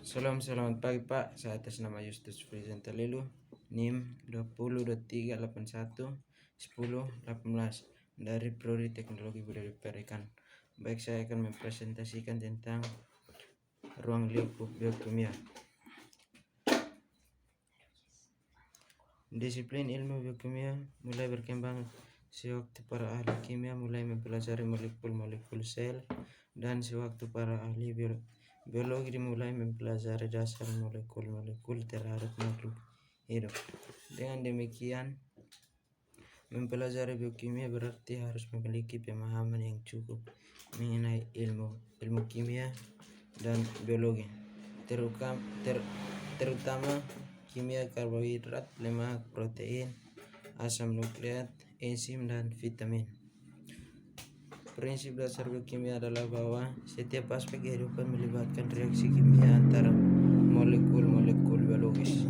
Selamat pagi Pak, saya atas nama Justus Presenta Lelu, NIM 2023811018 dari Prodi Teknologi Budaya Perikan. Baik, saya akan mempresentasikan tentang ruang lingkup biokimia. Disiplin ilmu biokimia mulai berkembang sewaktu para ahli kimia mulai mempelajari molekul-molekul sel, dan sewaktu para ahli biologi dimulai mempelajari dasar molekul-molekul terhadap makhluk hidup. Dengan demikian, mempelajari biokimia berarti harus memiliki pemahaman yang cukup mengenai ilmu kimia dan biologi, terutama kimia karbohidrat, lemak, protein, asam nukleat, enzim, dan vitamin. Prinsip dasar biokimia adalah bahwa setiap aspek kehidupan melibatkan reaksi kimia antara molekul-molekul biologis.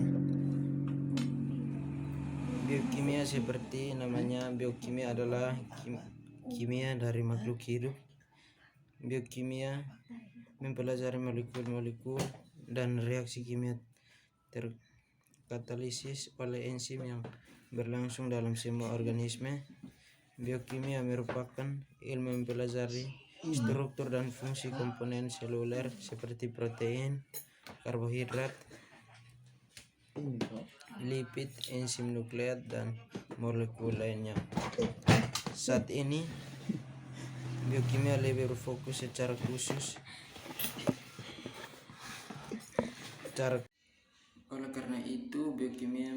Biokimia seperti namanya, biokimia adalah kimia dari makhluk hidup. Biokimia mempelajari molekul-molekul dan reaksi kimia terkatalisis oleh enzim yang berlangsung dalam semua organisme. Biokimia merupakan ilmu mempelajari struktur dan fungsi komponen seluler seperti protein, karbohidrat, lipid, enzim nukleat, dan molekul lainnya. Saat ini, biokimia lebih berfokus secara khusus oleh karena itu, biokimia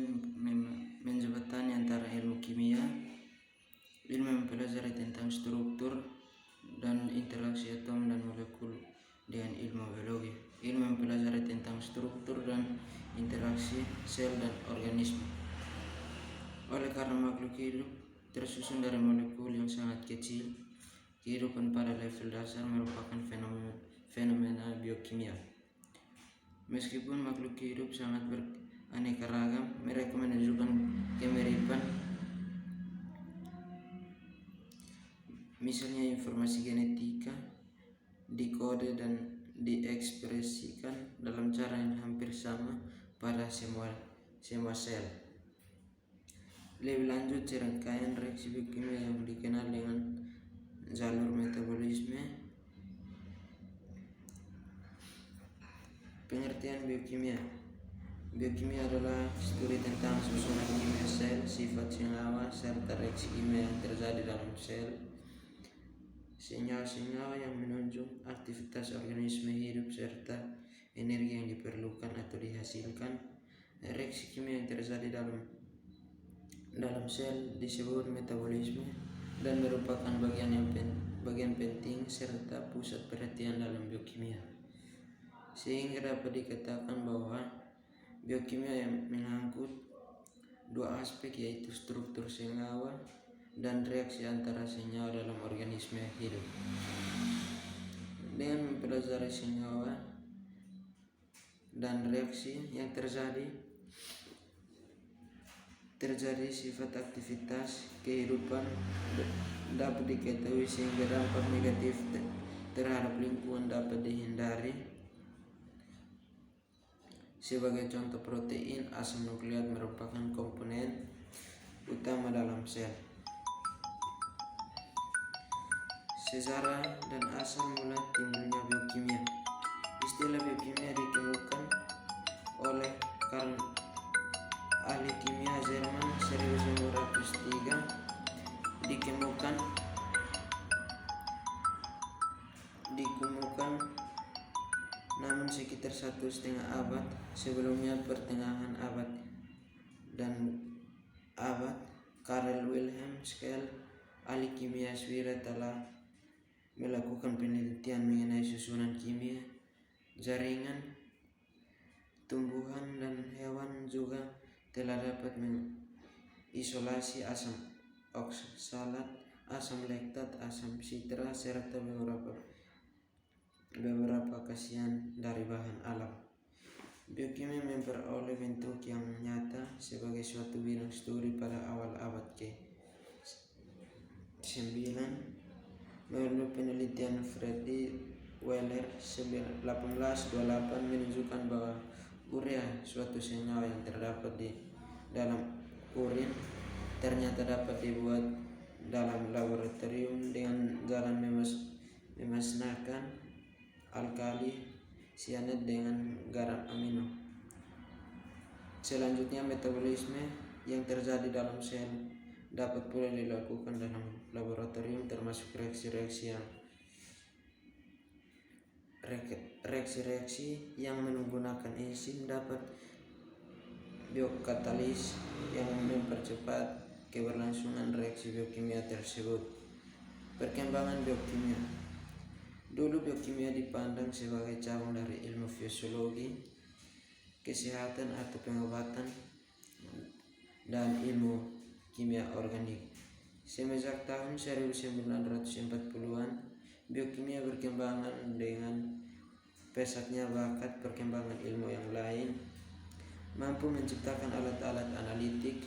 menjembatani antara ilmu kimia, ilmu mempelajari tentang struktur dan interaksi atom dan molekul, dengan ilmu biologi, ilmu mempelajari tentang struktur dan interaksi sel dan organisme. Oleh karena makhluk hidup tersusun dari molekul yang sangat kecil, kehidupan pada level dasar merupakan fenomena biokimia. Meskipun makhluk hidup sangat beraneka ragam, mereka menunjukkan kemiripan. Misalnya, informasi genetika dikode dan diekspresikan dalam cara yang hampir sama pada semua sel. Lebih lanjut, serangkaian reaksi biokimia yang dikenal dengan jalur metabolisme. Pengertian biokimia. Biokimia adalah studi tentang susunan kimia sel, sifat senyawa, serta reaksi kimia yang terjadi dalam sel. Senyawa-senyawa yang menunjuk aktivitas organisme hidup serta energi yang diperlukan atau dihasilkan. Reaksi kimia yang terjadi dalam sel disebut metabolisme dan merupakan bagian penting serta pusat perhatian dalam biokimia. Sehingga dapat dikatakan bahwa biokimia yang mengangkut dua aspek, yaitu struktur senyawa dan reaksi antara senyawa dalam organisme hidup. Dengan mempelajari senyawa dan reaksi yang terjadi sifat aktivitas kehidupan dapat diketahui, sehingga dampak negatif terhadap lingkungan dapat dihindari. Sebagai contoh, protein, asam nukleat merupakan komponen utama dalam sel. Sejarah dan asal mula timbulnya biokimia. Istilah biokimia ditemukan oleh Karl ahli kimia Jerman 1903. Dikemukakan namun sekitar 1,5 abad sebelumnya, pertengahan abad Karl Wilhelm Schell, ahli kimia Swedia, telah melakukan penelitian mengenai susunan kimia jaringan tumbuhan dan hewan. Juga telah dapat mengisolasi asam oksalat, asam laktat, asam sitra, serta beberapa khasiat dari bahan alam. Biokimia memperoleh bentuk yang nyata sebagai suatu bidang studi pada awal abad ke-9 melalui penelitian Friedrich Weller 1828 menunjukkan bahwa urea, suatu senyawa yang terdapat di dalam urin, ternyata dapat dibuat dalam laboratorium dengan jalan memusnahkan alkali sianat dengan garam amino. Selanjutnya, metabolisme yang terjadi dalam sel dapat pula dilakukan dalam laboratorium, termasuk reaksi-reaksi yang menggunakan enzim dapat biokatalis yang mempercepat keberlangsungan reaksi biokimia tersebut. Perkembangan biokimia. Dulu biokimia dipandang sebagai cabang dari ilmu fisiologi, kesehatan atau pengobatan, dan ilmu kimia organik. Semenjak tahun 1940-an, biokimia berkembang dengan pesatnya bakat perkembangan ilmu yang lain, mampu menciptakan alat-alat analitik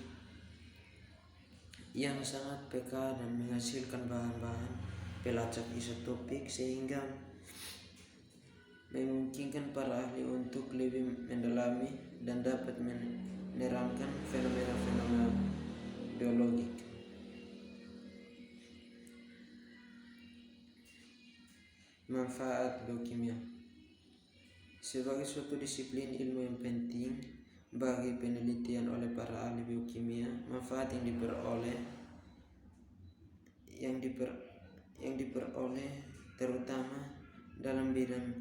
yang sangat peka dan menghasilkan bahan-bahan pelacak isotopik sehingga memungkinkan para ahli untuk lebih mendalami dan dapat menerangkan fenomena-fenomena biologik. Manfaat biokimia. Sebagai suatu disiplin ilmu yang penting bagi penelitian oleh para ahli biokimia, manfaat yang diperoleh terutama dalam bidang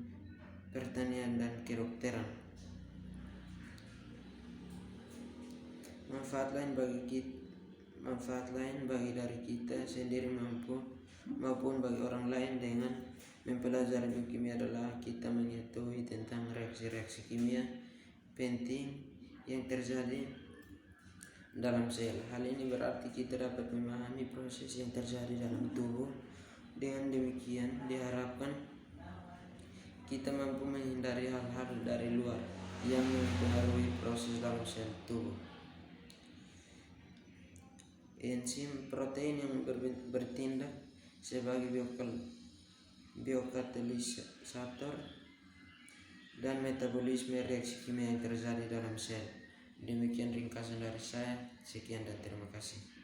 pertanian dan kedokteran. Manfaat lain bagi dari kita sendiri maupun bagi orang lain dengan mempelajari biokimia adalah kita mengetahui tentang reaksi-reaksi kimia penting yang terjadi dalam sel. Hal ini berarti kita dapat memahami proses yang terjadi dalam tubuh. Dengan demikian diharapkan kita mampu menghindari hal-hal dari luar yang mempengaruhi proses dalam sel tubuh. Enzim protein yang bertindak sebagai biokatalisator dan metabolisme reaksi kimia yang terjadi dalam sel. Demikian ringkasan dari saya. Sekian dan terima kasih.